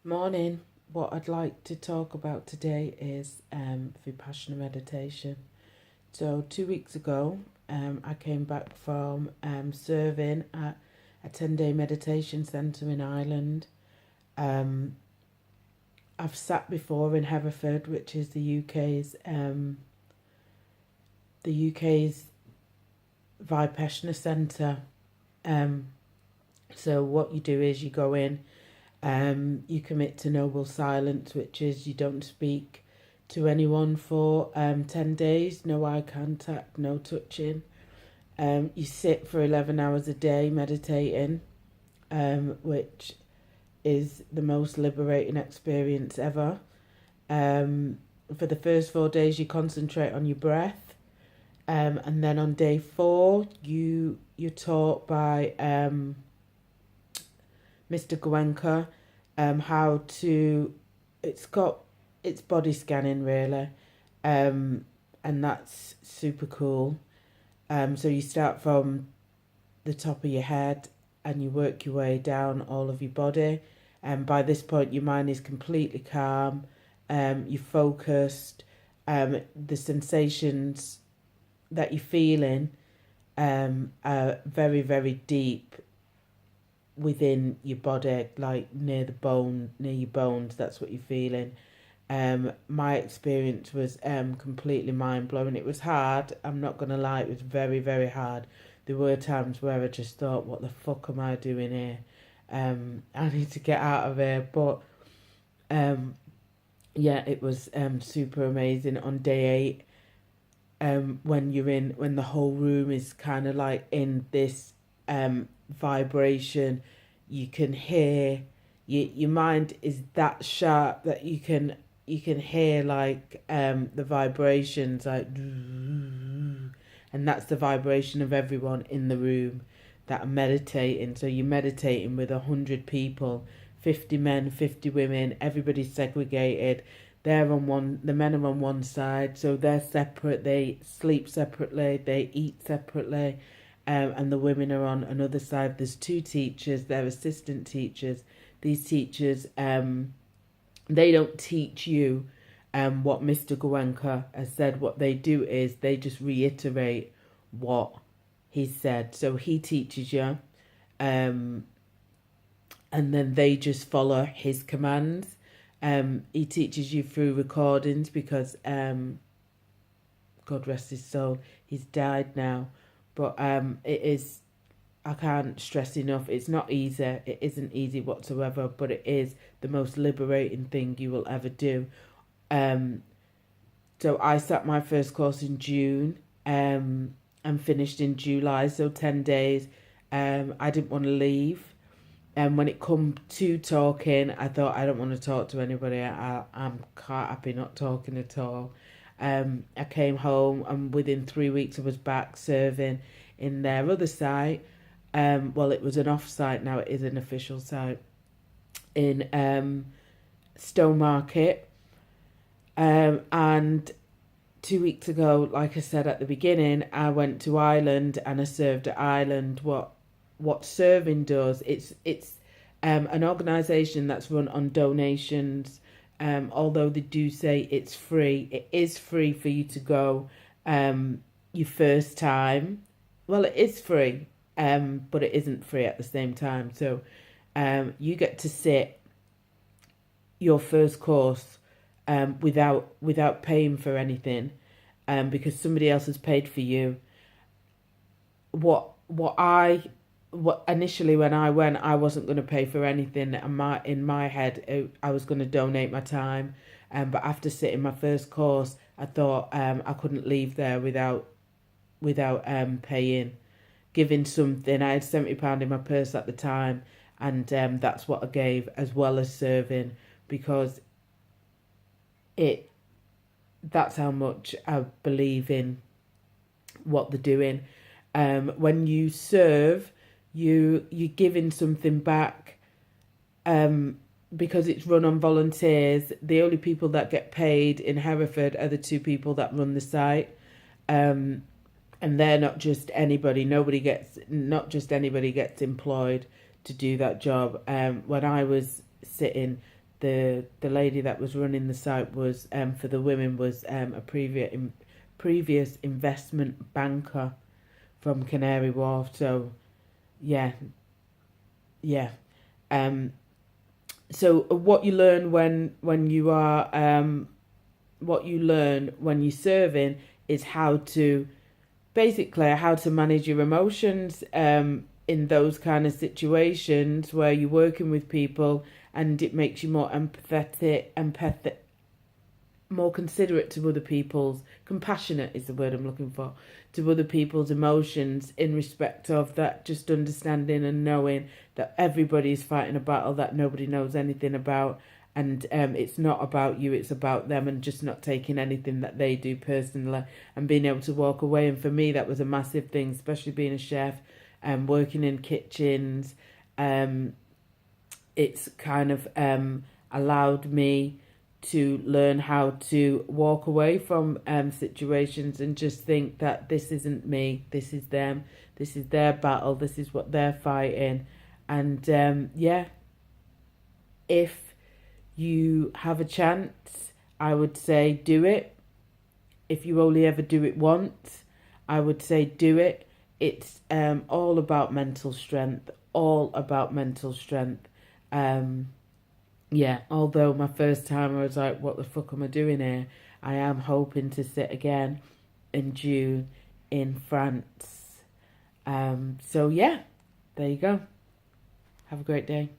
Morning. What I'd like to talk about today is vipassana meditation. So 2 weeks ago, I came back from serving at a 10-day meditation centre in Ireland. Um, I've sat before in Hereford, which is the UK's vipassana centre. So what you do is you go in. You commit to noble silence, which is you don't speak to anyone for 10 days, no eye contact, no touching. You sit for 11 hours a day meditating, which is the most liberating experience ever. For the first 4 days, you concentrate on your breath. And then on day 4, you're taught by Mr. Gwenka, how to, it's body scanning really, and that's super cool. So you start from the top of your head and you work your way down all of your body, and by this point your mind is completely calm, you're focused, the sensations that you're feeling are very, very deep within your body, like near your bones. That's what you're feeling. My experience was completely mind blowing. It was hard. I'm not gonna lie. It was very, very hard. There were times where I just thought, "What the fuck am I doing here? I need to get out of here." But yeah, it was super amazing. On day 8, when the whole room is kind of like in this vibration, you can hear, your mind is that sharp that you can hear like the vibrations, like, and that's the vibration of everyone in the room that are meditating. So you're meditating with 100 people, 50 men, 50 women, everybody's segregated. The men are on one side, so they're separate, they sleep separately, they eat separately, and the women are on another side. There's 2 teachers, they're assistant teachers. These teachers, they don't teach you what Mr. Goenka has said. What they do is they just reiterate what he said. So he teaches you, and then they just follow his commands. He teaches you through recordings because, God rest his soul, he's died now. But it is, I can't stress enough, it's not easy. It isn't easy whatsoever, but it is the most liberating thing you will ever do. So I sat my first course in June, and finished in July, so 10 days. I didn't want to leave. And when it come to talking, I thought, I don't want to talk to anybody. I'm quite happy not talking at all. I came home and within 3 weeks I was back serving in their other site. Well, it was an off-site, now it is an official site in Stowmarket. And 2 weeks ago, like I said at the beginning, I went to Ireland and I served at Ireland. What serving does, it's an organisation that's run on donations. Although they do say it's free, it is free for you to go your first time. Well, it is free, but it isn't free at the same time. So you get to sit your first course without paying for anything, because somebody else has paid for you. What initially when I went, I wasn't going to pay for anything. In my head, I was going to donate my time. But after sitting my first course, I thought I couldn't leave there without paying, giving something. I had £70 in my purse at the time, and that's what I gave, as well as serving, because that's how much I believe in what they're doing. When you serve, you're giving something back, because it's run on volunteers. The only people that get paid in Hereford are the 2 people that run the site, and they're not just anybody. Not just anybody gets employed to do that job. When I was sitting, the lady that was running the site was for the women was a previous investment banker from Canary Wharf. So yeah. So what you learn when you are what you learn when you're serving is how to manage your emotions in those kind of situations where you're working with people, and it makes you more empathetic, more considerate to other people's, compassionate is the word I'm looking for, to other people's emotions, in respect of that, just understanding and knowing that everybody's fighting a battle that nobody knows anything about, and it's not about you, it's about them, and just not taking anything that they do personally and being able to walk away. And for me, that was a massive thing, especially being a chef and working in kitchens. It's kind of allowed me to learn how to walk away from situations and just think that this isn't me, this is them, this is their battle, this is what they're fighting. And if you have a chance, I would say do it. If you only ever do it once, I would say do it. It's all about mental strength, although my first time I was like, what the fuck am I doing here? I am hoping to sit again in June in France. There you go. Have a great day.